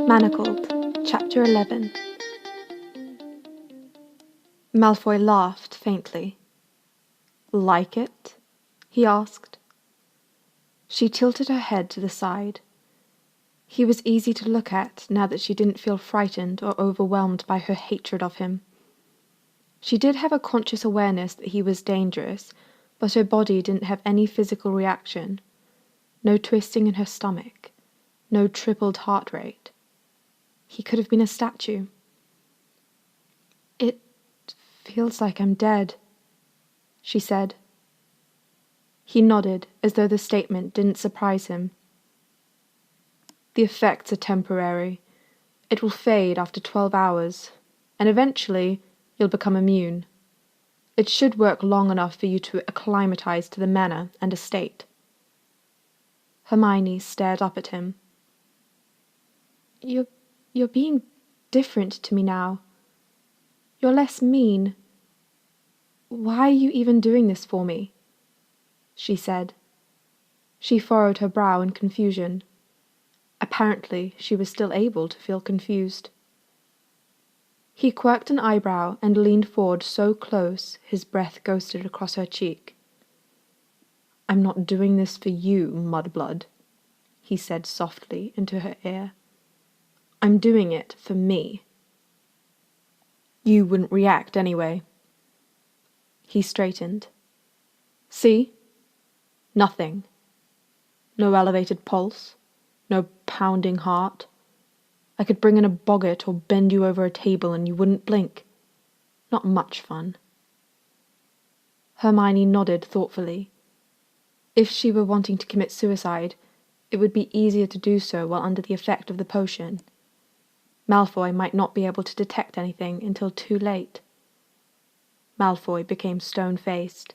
Manacled, Chapter 11. Malfoy laughed faintly. "Like it?" he asked. She tilted her head to the side. He was easy to look at now that she didn't feel frightened or overwhelmed by her hatred of him. She did have a conscious awareness that he was dangerous, but her body didn't have any physical reaction. No twisting in her stomach. No tripled heart rate. He could have been a statue. "It feels like I'm dead," she said. He nodded, as though the statement didn't surprise him. "The effects are temporary. It will fade after 12 hours, and eventually you'll become immune. It should work long enough for you to acclimatize to the manner and estate." Hermione stared up at him. You're being different to me now. You're less mean. Why are you even doing this for me?" she said. She furrowed her brow in confusion. Apparently, she was still able to feel confused. He quirked an eyebrow and leaned forward so close his breath ghosted across her cheek. "I'm not doing this for you, mudblood," he said softly into her ear. "I'm doing it for me." "You wouldn't react anyway." He straightened. "See? Nothing. No elevated pulse. No pounding heart. I could bring in a boggart or bend you over a table and you wouldn't blink. Not much fun." Hermione nodded thoughtfully. If she were wanting to commit suicide, it would be easier to do so while under the effect of the potion. Malfoy might not be able to detect anything until too late. Malfoy became stone-faced.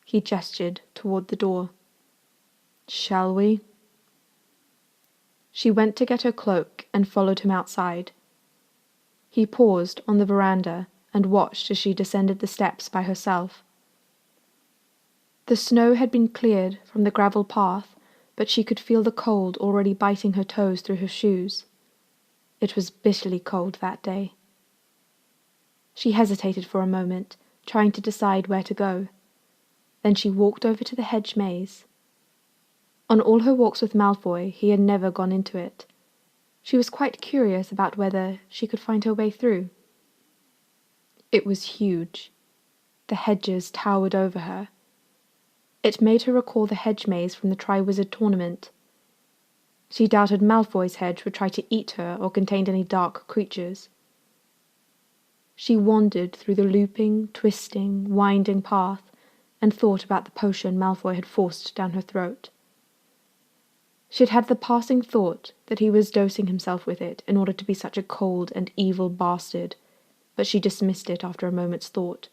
He gestured toward the door. "Shall we?" She went to get her cloak and followed him outside. He paused on the veranda and watched as she descended the steps by herself. The snow had been cleared from the gravel path, but she could feel the cold already biting her toes through her shoes. It was bitterly cold that day. She hesitated for a moment, trying to decide where to go. Then she walked over to the hedge maze. On all her walks with Malfoy, he had never gone into it. She was quite curious about whether she could find her way through. It was huge. The hedges towered over her. It made her recall the hedge maze from the Triwizard Tournament. She doubted Malfoy's hedge would try to eat her or contained any dark creatures. She wandered through the looping, twisting, winding path and thought about the potion Malfoy had forced down her throat. She had had the passing thought that he was dosing himself with it in order to be such a cold and evil bastard, but she dismissed it after a moment's thought.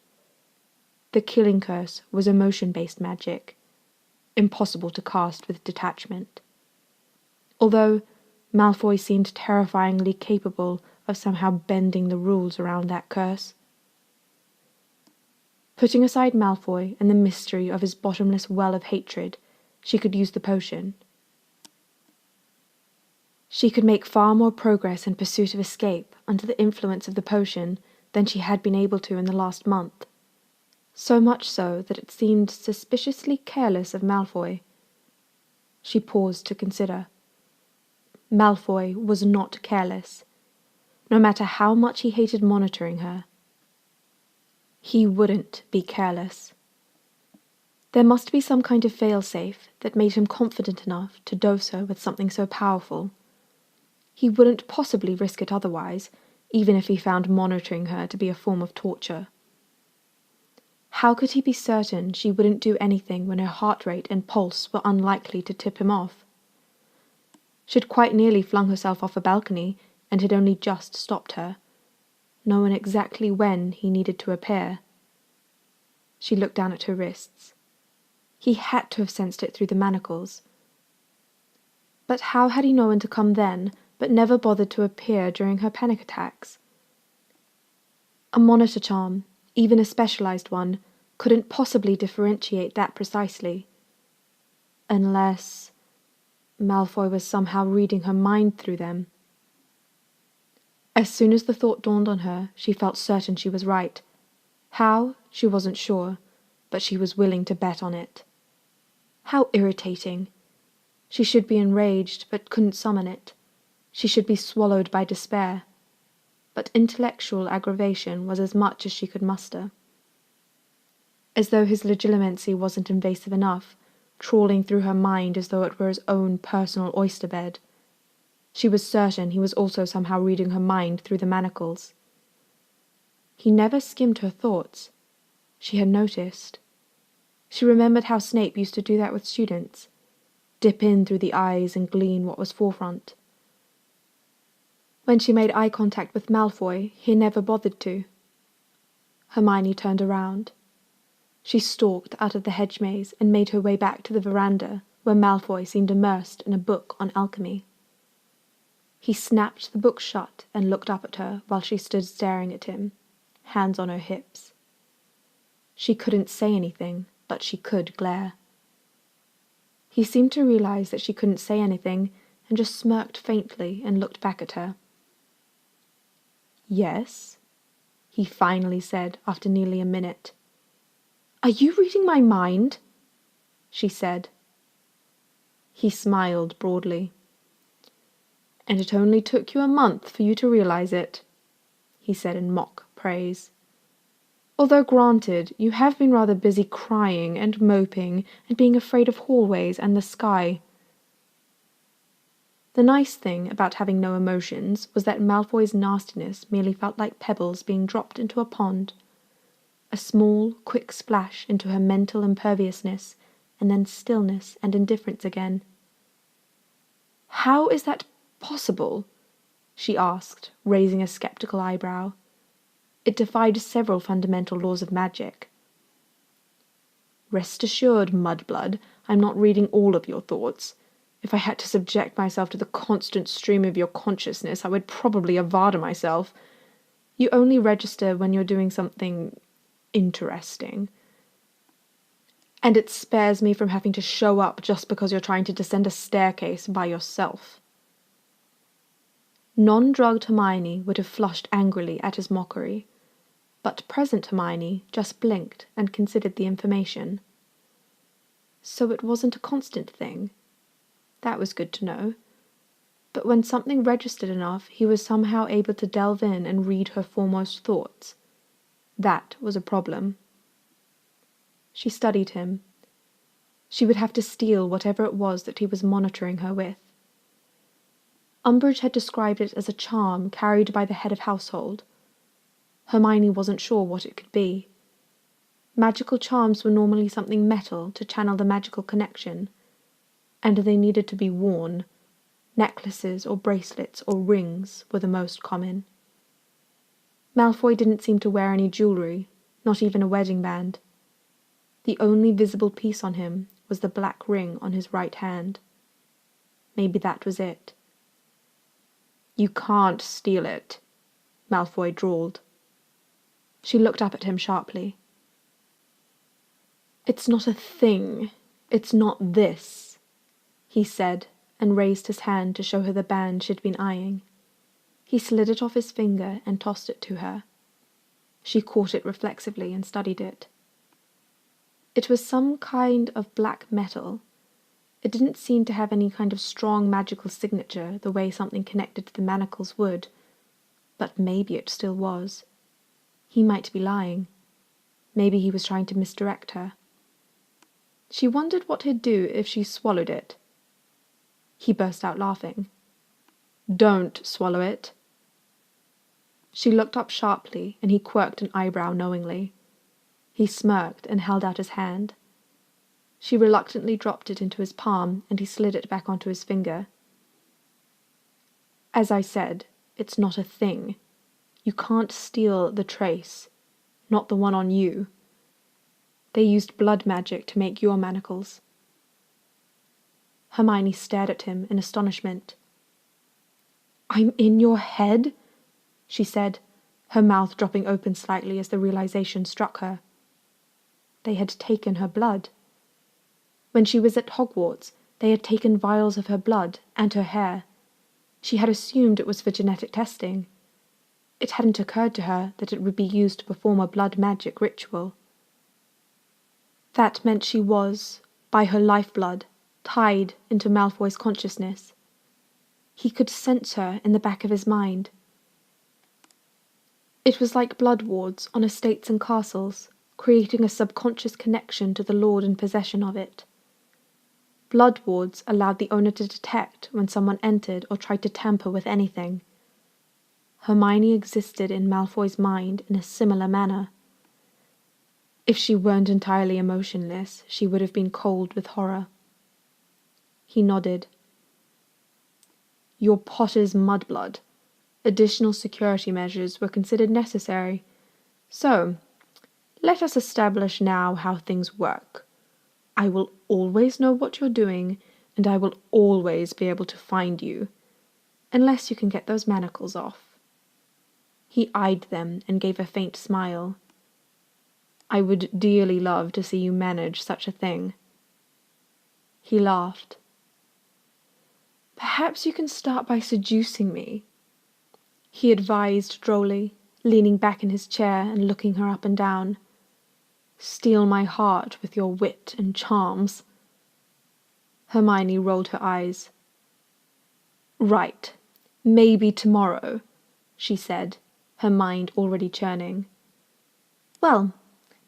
The killing curse was emotion-based magic, impossible to cast with detachment. Although Malfoy seemed terrifyingly capable of somehow bending the rules around that curse. Putting aside Malfoy and the mystery of his bottomless well of hatred, she could use the potion. She could make far more progress in pursuit of escape under the influence of the potion than she had been able to in the last month. So much so that it seemed suspiciously careless of Malfoy. She paused to consider. Malfoy was not careless, no matter how much he hated monitoring her. He wouldn't be careless. There must be some kind of fail-safe that made him confident enough to dose her with something so powerful. He wouldn't possibly risk it otherwise, even if he found monitoring her to be a form of torture. How could he be certain she wouldn't do anything when her heart rate and pulse were unlikely to tip him off? She'd quite nearly flung herself off a balcony and had only just stopped her, knowing exactly when he needed to appear. She looked down at her wrists. He had to have sensed it through the manacles. But how had he known to come then, but never bothered to appear during her panic attacks? A monitor charm, even a specialized one, couldn't possibly differentiate that precisely. Unless Malfoy was somehow reading her mind through them. As soon as the thought dawned on her, she felt certain she was right. How, she wasn't sure, but she was willing to bet on it. How irritating! She should be enraged, but couldn't summon it. She should be swallowed by despair. But intellectual aggravation was as much as she could muster. As though his legitimacy wasn't invasive enough, trawling through her mind as though it were his own personal oyster bed. She was certain he was also somehow reading her mind through the manacles. He never skimmed her thoughts. She had noticed. She remembered how Snape used to do that with students, dip in through the eyes and glean what was forefront. When she made eye contact with Malfoy, he never bothered to. Hermione turned around. She stalked out of the hedge maze and made her way back to the veranda, where Malfoy seemed immersed in a book on alchemy. He snapped the book shut and looked up at her while she stood staring at him, hands on her hips. She couldn't say anything, but she could glare. He seemed to realize that she couldn't say anything and just smirked faintly and looked back at her. "Yes?" he finally said after nearly a minute. "Are you reading my mind?" she said. He smiled broadly. "And it only took you a month for you to realize it," he said in mock praise. "Although granted, you have been rather busy crying and moping and being afraid of hallways and the sky." The nice thing about having no emotions was that Malfoy's nastiness merely felt like pebbles being dropped into a pond. A small, quick splash into her mental imperviousness, and then stillness and indifference again. "How is that possible?" she asked, raising a skeptical eyebrow. It defied several fundamental laws of magic. "Rest assured, mudblood, I'm not reading all of your thoughts. If I had to subject myself to the constant stream of your consciousness, I would probably avada myself. You only register when you're doing something interesting. And it spares me from having to show up just because you're trying to descend a staircase by yourself." Non-drugged Hermione would have flushed angrily at his mockery, but present Hermione just blinked and considered the information. So it wasn't a constant thing. That was good to know. But when something registered enough, he was somehow able to delve in and read her foremost thoughts. That was a problem. She studied him. She would have to steal whatever it was that he was monitoring her with. Umbridge had described it as a charm carried by the head of household. Hermione wasn't sure what it could be. Magical charms were normally something metal to channel the magical connection, and they needed to be worn. Necklaces or bracelets or rings were the most common. Malfoy didn't seem to wear any jewelry, not even a wedding band. The only visible piece on him was the black ring on his right hand. Maybe that was it. "You can't steal it," Malfoy drawled. She looked up at him sharply. "It's not a thing. It's not this," he said, and raised his hand to show her the band she'd been eyeing. He slid it off his finger and tossed it to her. She caught it reflexively and studied it. It was some kind of black metal. It didn't seem to have any kind of strong magical signature the way something connected to the manacles would, but maybe it still was. He might be lying. Maybe he was trying to misdirect her. She wondered what he'd do if she swallowed it. He burst out laughing. "Don't swallow it." She looked up sharply, and he quirked an eyebrow knowingly. He smirked and held out his hand. She reluctantly dropped it into his palm, and he slid it back onto his finger. "As I said, it's not a thing. You can't steal the trace. Not the one on you. They used blood magic to make your manacles." Hermione stared at him in astonishment. "I'm in your head?" she said, her mouth dropping open slightly as the realization struck her. They had taken her blood. When she was at Hogwarts, they had taken vials of her blood and her hair. She had assumed it was for genetic testing. It hadn't occurred to her that it would be used to perform a blood magic ritual. That meant she was, by her lifeblood, tied into Malfoy's consciousness. He could sense her in the back of his mind. It was like blood wards on estates and castles, creating a subconscious connection to the lord in possession of it. Blood wards allowed the owner to detect when someone entered or tried to tamper with anything. Hermione existed in Malfoy's mind in a similar manner. If she weren't entirely emotionless, she would have been cold with horror. He nodded. Your Potter's mudblood. Additional security measures were considered necessary. So, let us establish now how things work. I will always know what you're doing, and I will always be able to find you, unless you can get those manacles off. He eyed them and gave a faint smile. I would dearly love to see you manage such a thing. He laughed. Perhaps you can start by seducing me, he advised drolly, leaning back in his chair and looking her up and down. Steal my heart with your wit and charms. Hermione rolled her eyes. Right, maybe tomorrow, she said, her mind already churning. Well,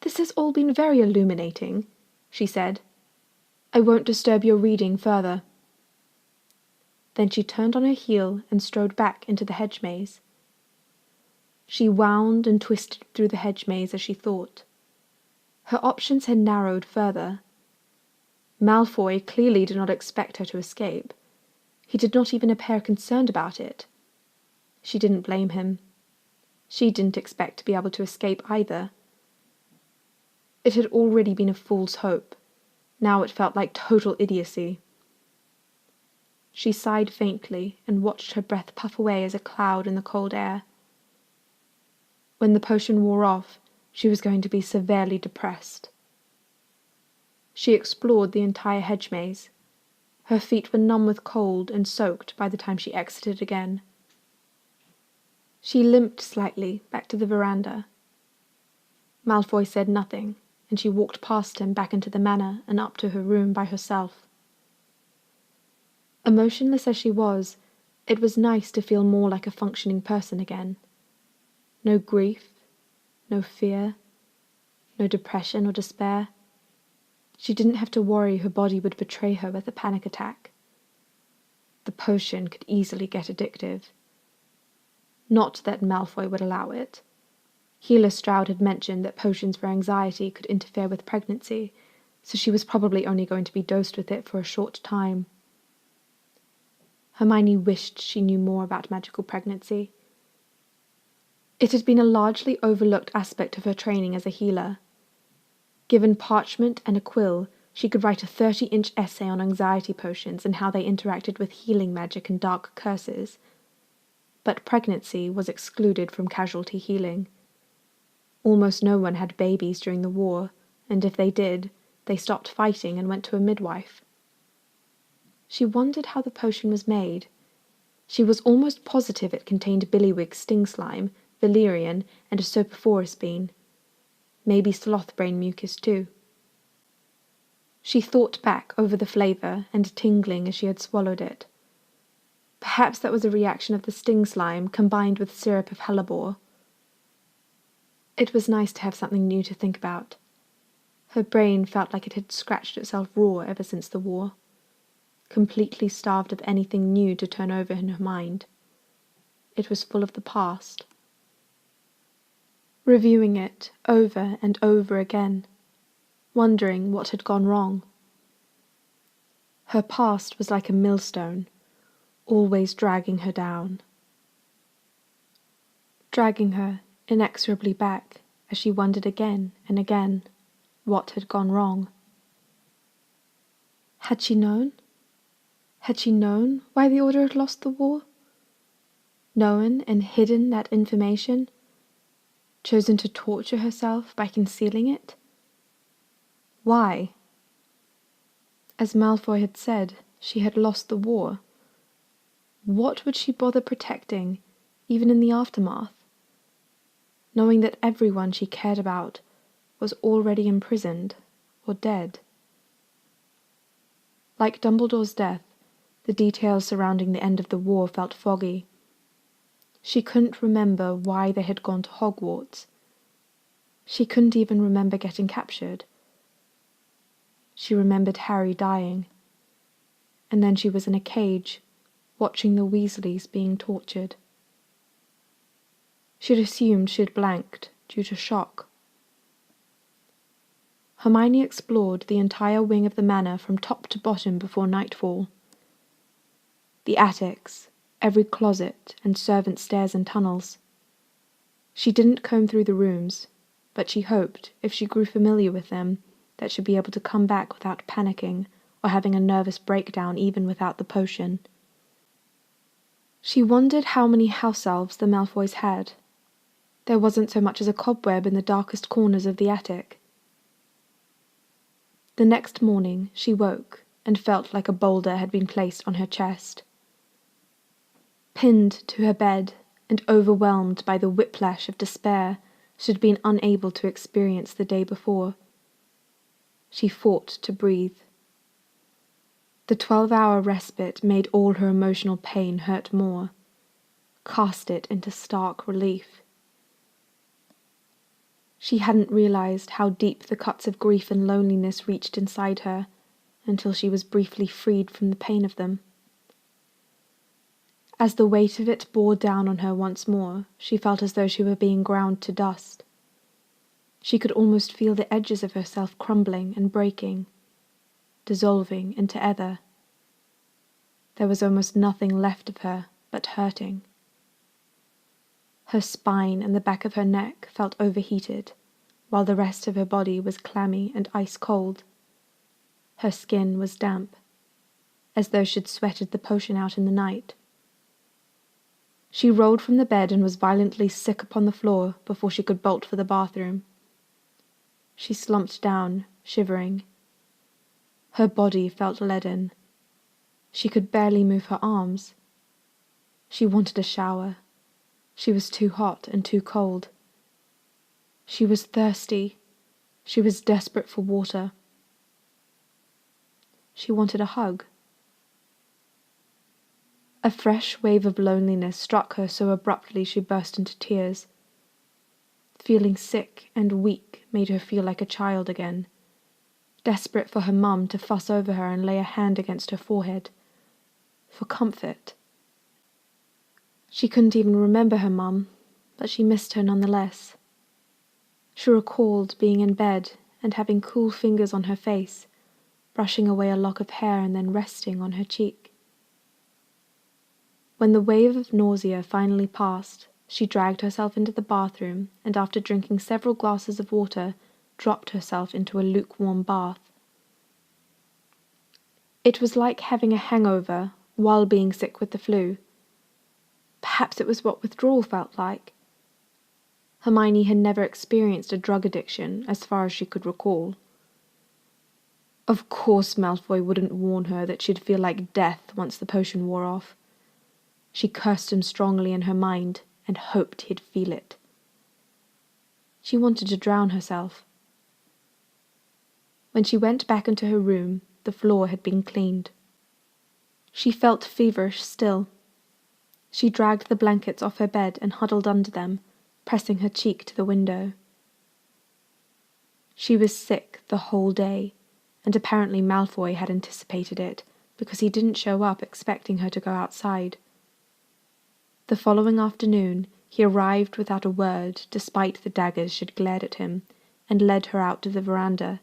this has all been very illuminating, she said. I won't disturb your reading further. Then she turned on her heel and strode back into the hedge maze. She wound and twisted through the hedge maze as she thought. Her options had narrowed further. Malfoy clearly did not expect her to escape. He did not even appear concerned about it. She didn't blame him. She didn't expect to be able to escape either. It had already been a fool's hope. Now it felt like total idiocy. She sighed faintly and watched her breath puff away as a cloud in the cold air. When the potion wore off, she was going to be severely depressed. She explored the entire hedge maze. Her feet were numb with cold and soaked by the time she exited again. She limped slightly back to the veranda. Malfoy said nothing, and she walked past him back into the manor and up to her room by herself. Emotionless as she was, it was nice to feel more like a functioning person again. No grief, no fear, no depression or despair. She didn't have to worry her body would betray her with a panic attack. The potion could easily get addictive. Not that Malfoy would allow it. Healer Stroud had mentioned that potions for anxiety could interfere with pregnancy, so she was probably only going to be dosed with it for a short time. Hermione wished she knew more about magical pregnancy. It had been a largely overlooked aspect of her training as a healer. Given parchment and a quill, she could write a 30-inch essay on anxiety potions and how they interacted with healing magic and dark curses. But pregnancy was excluded from casualty healing. Almost no one had babies during the war, and if they did, they stopped fighting and went to a midwife. She wondered how the potion was made. She was almost positive it contained billywig sting slime, valerian, and a sopophorus bean. Maybe slothbrain mucus too. She thought back over the flavour and tingling as she had swallowed it. Perhaps that was a reaction of the sting slime combined with syrup of hellebore. It was nice to have something new to think about. Her brain felt like it had scratched itself raw ever since the war, completely starved of anything new to turn over in her mind. It was full of the past. Reviewing it over and over again, wondering what had gone wrong. Her past was like a millstone, always dragging her down. Dragging her inexorably back as she wondered again and again what had gone wrong. Had she known? Had she known why the Order had lost the war? Known and hidden that information? Chosen to torture herself by concealing it? Why? As Malfoy had said, she had lost the war. What would she bother protecting, even in the aftermath? knowing that everyone she cared about was already imprisoned or dead. Like Dumbledore's death, the details surrounding the end of the war felt foggy. She couldn't remember why they had gone to Hogwarts. She couldn't even remember getting captured. She remembered Harry dying, and then she was in a cage, watching the Weasleys being tortured. She'd assumed she'd blanked due to shock. Hermione explored the entire wing of the manor from top to bottom before nightfall. The attics, every closet, and servant stairs and tunnels. She didn't comb through the rooms, but she hoped, if she grew familiar with them, that she'd be able to come back without panicking or having a nervous breakdown even without the potion. She wondered how many house elves the Malfoys had. There wasn't so much as a cobweb in the darkest corners of the attic. The next morning she woke and felt like a boulder had been placed on her chest. Pinned to her bed and overwhelmed by the whiplash of despair she'd been unable to experience the day before, she fought to breathe. The 12-hour respite made all her emotional pain hurt more, cast it into stark relief. She hadn't realized how deep the cuts of grief and loneliness reached inside her until she was briefly freed from the pain of them. As the weight of it bore down on her once more, she felt as though she were being ground to dust. She could almost feel the edges of herself crumbling and breaking, dissolving into ether. There was almost nothing left of her but hurting. Her spine and the back of her neck felt overheated, while the rest of her body was clammy and ice-cold. Her skin was damp, as though she'd sweated the potion out in the night. She rolled from the bed and was violently sick upon the floor before she could bolt for the bathroom. She slumped down, shivering. Her body felt leaden. She could barely move her arms. She wanted a shower. She was too hot and too cold. She was thirsty. She was desperate for water. She wanted a hug. A fresh wave of loneliness struck her so abruptly she burst into tears. Feeling sick and weak made her feel like a child again, desperate for her mum to fuss over her and lay a hand against her forehead. For comfort. She couldn't even remember her mum, but she missed her nonetheless. She recalled being in bed and having cool fingers on her face, brushing away a lock of hair and then resting on her cheek. When the wave of nausea finally passed, she dragged herself into the bathroom and after drinking several glasses of water, dropped herself into a lukewarm bath. It was like having a hangover while being sick with the flu. Perhaps it was what withdrawal felt like. Hermione had never experienced a drug addiction as far as she could recall. Of course Malfoy wouldn't warn her that she'd feel like death once the potion wore off. She cursed him strongly in her mind and hoped he'd feel it. She wanted to drown herself. When she went back into her room, the floor had been cleaned. She felt feverish still. She dragged the blankets off her bed and huddled under them, pressing her cheek to the window. She was sick the whole day, and apparently Malfoy had anticipated it because he didn't show up expecting her to go outside. The following afternoon, he arrived without a word despite the daggers she'd glared at him, and led her out to the veranda.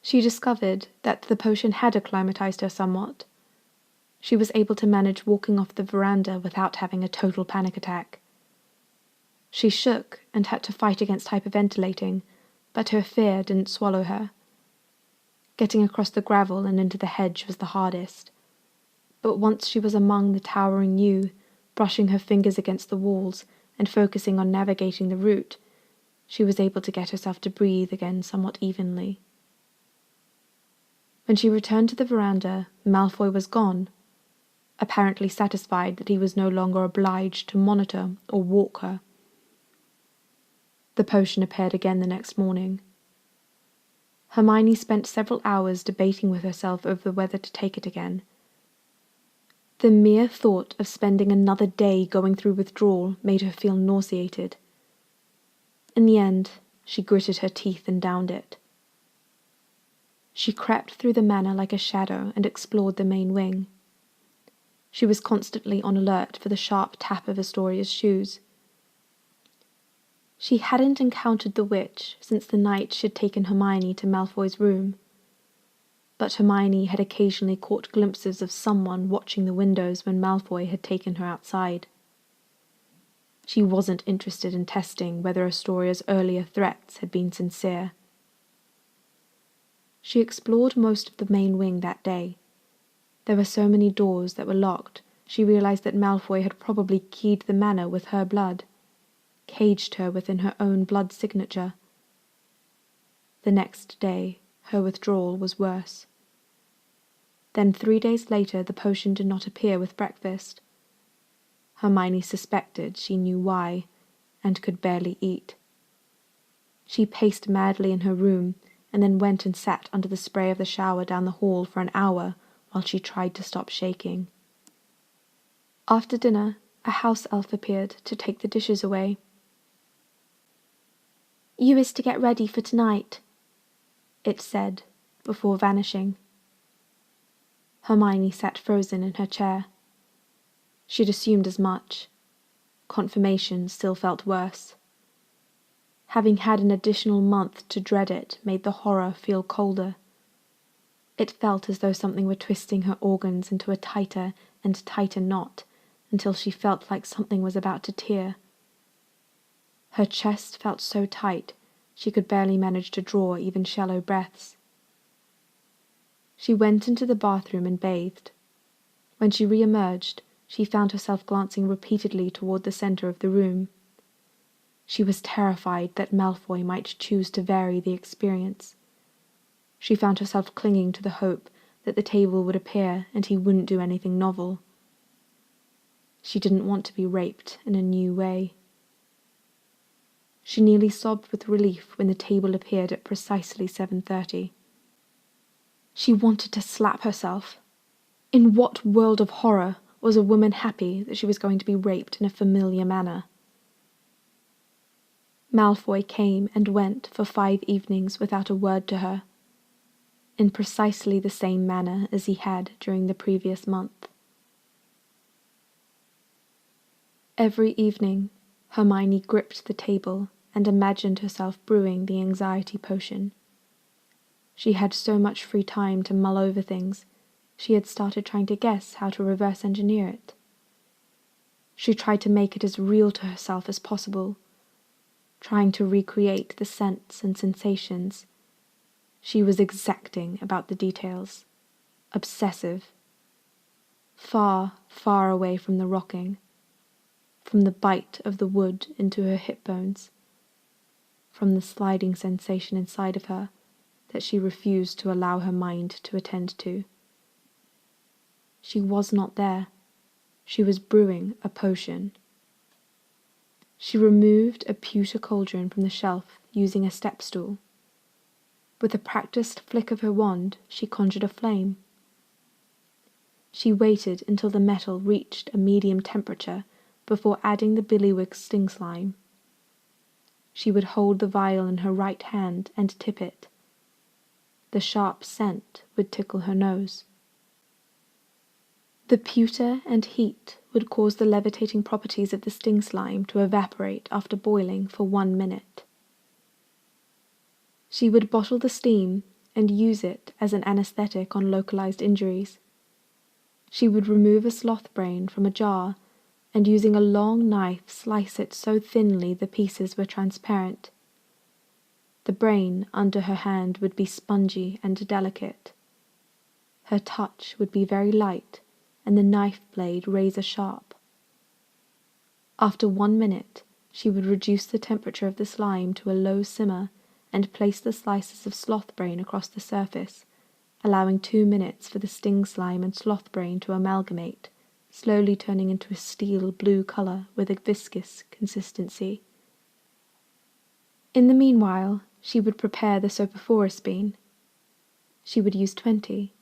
She discovered that the potion had acclimatized her somewhat. She was able to manage walking off the veranda without having a total panic attack. She shook and had to fight against hyperventilating, but her fear didn't swallow her. Getting across the gravel and into the hedge was the hardest. But once she was among the towering yew, brushing her fingers against the walls and focusing on navigating the route, she was able to get herself to breathe again somewhat evenly. When she returned to the veranda, Malfoy was gone, apparently satisfied that he was no longer obliged to monitor or walk her. The potion appeared again the next morning. Hermione spent several hours debating with herself over whether to take it again. The mere thought of spending another day going through withdrawal made her feel nauseated. In the end, she gritted her teeth and downed it. She crept through the manor like a shadow and explored the main wing. She was constantly on alert for the sharp tap of Astoria's shoes. She hadn't encountered the witch since the night she had taken Hermione to Malfoy's room, but Hermione had occasionally caught glimpses of someone watching the windows when Malfoy had taken her outside. She wasn't interested in testing whether Astoria's earlier threats had been sincere. She explored most of the main wing that day. There were so many doors that were locked, she realized that Malfoy had probably keyed the manor with her blood, caged her within her own blood signature. The next day, her withdrawal was worse. Then 3 days later, the potion did not appear with breakfast. Hermione suspected she knew why, and could barely eat. She paced madly in her room, and then went and sat under the spray of the shower down the hall for an hour while she tried to stop shaking. After dinner, a house elf appeared to take the dishes away. "You is to get ready for tonight," it said, before vanishing. Hermione sat frozen in her chair. She'd assumed as much. Confirmation still felt worse. Having had an additional month to dread it made the horror feel colder. It felt as though something were twisting her organs into a tighter and tighter knot until she felt like something was about to tear. Her chest felt so tight she could barely manage to draw even shallow breaths. She went into the bathroom and bathed. When she re-emerged, she found herself glancing repeatedly toward the center of the room. She was terrified that Malfoy might choose to vary the experience. She found herself clinging to the hope that the table would appear and he wouldn't do anything novel. She didn't want to be raped in a new way. She nearly sobbed with relief when the table appeared at precisely 7:30. She wanted to slap herself. In what world of horror was a woman happy that she was going to be raped in a familiar manner? Malfoy came and went for 5 evenings without a word to her, in precisely the same manner as he had during the previous month. Every evening, Hermione gripped the table and imagined herself brewing the anxiety potion. She had so much free time to mull over things, she had started trying to guess how to reverse engineer it. She tried to make it as real to herself as possible, trying to recreate the scents and sensations. She was exacting about the details, obsessive, far, far away from the rocking, from the bite of the wood into her hip bones, from the sliding sensation inside of her that she refused to allow her mind to attend to. She was not there. She was brewing a potion. She removed a pewter cauldron from the shelf using a step stool. With a practiced flick of her wand, she conjured a flame. She waited until the metal reached a medium temperature before adding the billywig sting slime. She would hold the vial in her right hand and tip it. The sharp scent would tickle her nose. The pewter and heat would cause the levitating properties of the sting slime to evaporate after boiling for 1 minute. She would bottle the steam and use it as an anesthetic on localized injuries. She would remove a sloth brain from a jar and using a long knife slice it so thinly the pieces were transparent. The brain under her hand would be spongy and delicate. Her touch would be very light and the knife blade razor sharp. After 1 minute, she would reduce the temperature of the slime to a low simmer and place the slices of sloth brain across the surface, allowing 2 minutes for the sting slime and sloth brain to amalgamate, slowly turning into a steel blue color with a viscous consistency. In the meanwhile, she would prepare the soporiferous bean. She would use 20,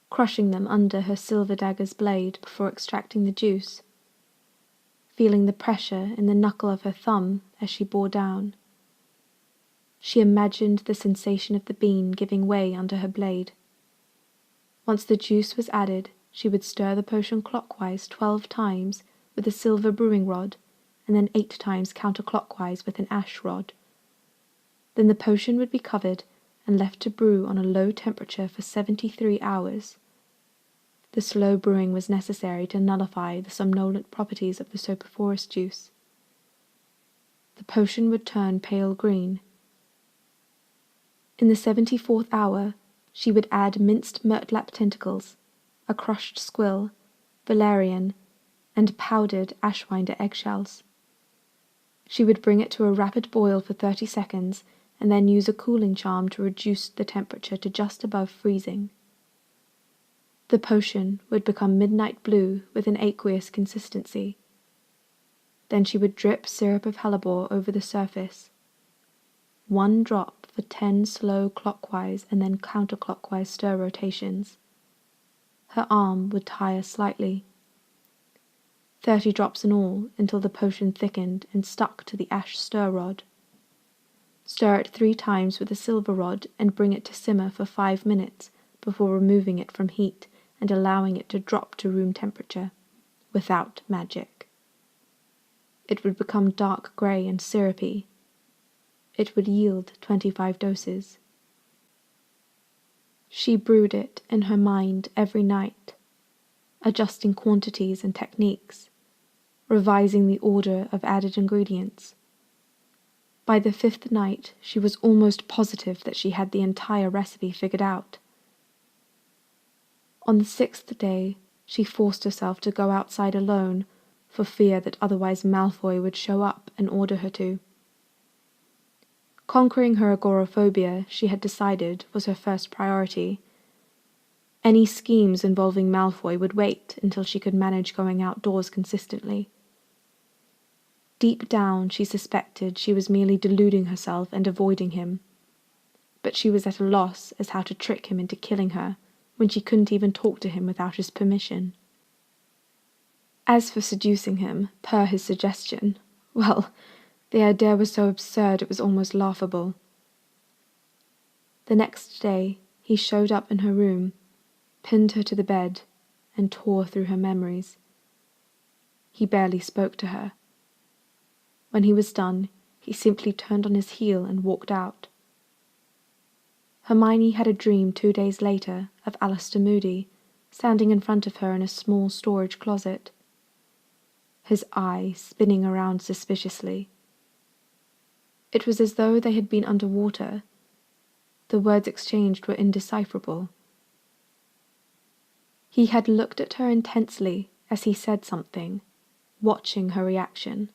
crushing them under her silver dagger's blade before extracting the juice, feeling the pressure in the knuckle of her thumb as she bore down. She imagined the sensation of the bean giving way under her blade. Once the juice was added, she would stir the potion clockwise 12 times with a silver brewing rod, and then 8 times counterclockwise with an ash rod. Then the potion would be covered and left to brew on a low temperature for 73 hours. The slow brewing was necessary to nullify the somnolent properties of the soporiferous juice. The potion would turn pale green. In the 74th hour, she would add minced murtlap tentacles, a crushed squill, valerian, and powdered ashwinder eggshells. She would bring it to a rapid boil for 30 seconds and then use a cooling charm to reduce the temperature to just above freezing. The potion would become midnight blue with an aqueous consistency. Then she would drip syrup of hellebore over the surface. 1 drop for 10 slow clockwise and then counterclockwise stir rotations. Her arm would tire slightly. 30 drops in all until the potion thickened and stuck to the ash stir rod. Stir it 3 times with a silver rod and bring it to simmer for 5 minutes before removing it from heat and allowing it to drop to room temperature, without magic. It would become dark grey and syrupy. It would yield 25 doses. She brewed it in her mind every night, adjusting quantities and techniques, revising the order of added ingredients. By the 5th night, she was almost positive that she had the entire recipe figured out. On the 6th day, she forced herself to go outside alone for fear that otherwise Malfoy would show up and order her to. Conquering her agoraphobia, she had decided, was her first priority. Any schemes involving Malfoy would wait until she could manage going outdoors consistently. Deep down, she suspected she was merely deluding herself and avoiding him, but she was at a loss as how to trick him into killing her when she couldn't even talk to him without his permission. As for seducing him, per his suggestion, well, the idea was so absurd it was almost laughable. The next day, he showed up in her room, pinned her to the bed, and tore through her memories. He barely spoke to her. When he was done, he simply turned on his heel and walked out. Hermione had a dream 2 days later of Alistair Moody standing in front of her in a small storage closet, his eye spinning around suspiciously. It was as though they had been underwater. The words exchanged were indecipherable. He had looked at her intensely as he said something, watching her reaction.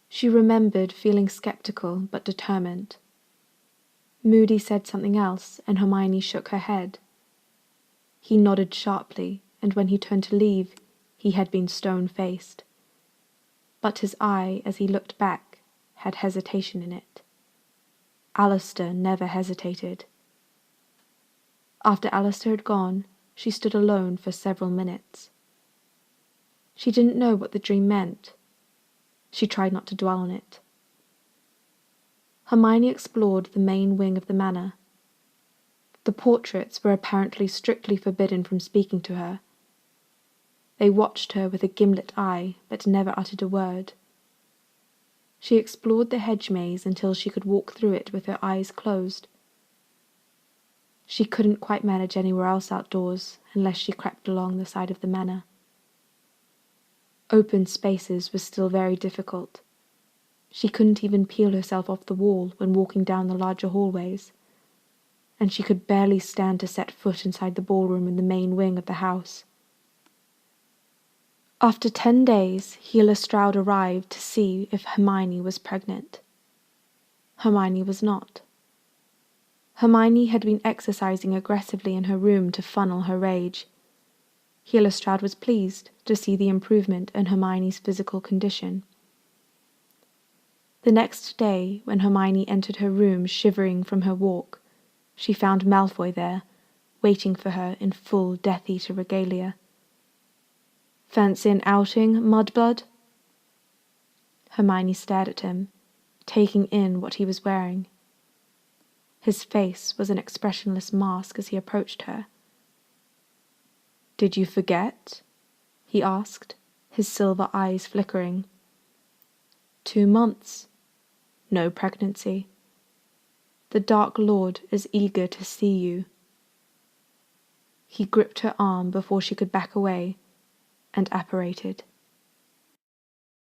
She remembered feeling skeptical but determined. Moody said something else, and Hermione shook her head. He nodded sharply, and when he turned to leave, he had been stone-faced. But his eye, as he looked back, had hesitation in it. Alistair never hesitated. After Alistair had gone, she stood alone for several minutes. She didn't know what the dream meant. She tried not to dwell on it. Hermione explored the main wing of the manor. The portraits were apparently strictly forbidden from speaking to her. They watched her with a gimlet eye, but never uttered a word. She explored the hedge maze until she could walk through it with her eyes closed. She couldn't quite manage anywhere else outdoors unless she crept along the side of the manor. Open spaces was still very difficult. She couldn't even peel herself off the wall when walking down the larger hallways, and she could barely stand to set foot inside the ballroom in the main wing of the house. After 10 days, Healer Stroud arrived to see if Hermione was pregnant. Hermione was not. Hermione had been exercising aggressively in her room to funnel her rage. Healer Stroud was pleased to see the improvement in Hermione's physical condition. The next day, when Hermione entered her room shivering from her walk, she found Malfoy there, waiting for her in full Death Eater regalia. "Fancy an outing, Mudblood?" Hermione stared at him, taking in what he was wearing. His face was an expressionless mask as he approached her. "Did you forget?" he asked, his silver eyes flickering. 2 months. No pregnancy. The Dark Lord is eager to see you." He gripped her arm before she could back away, and apparated.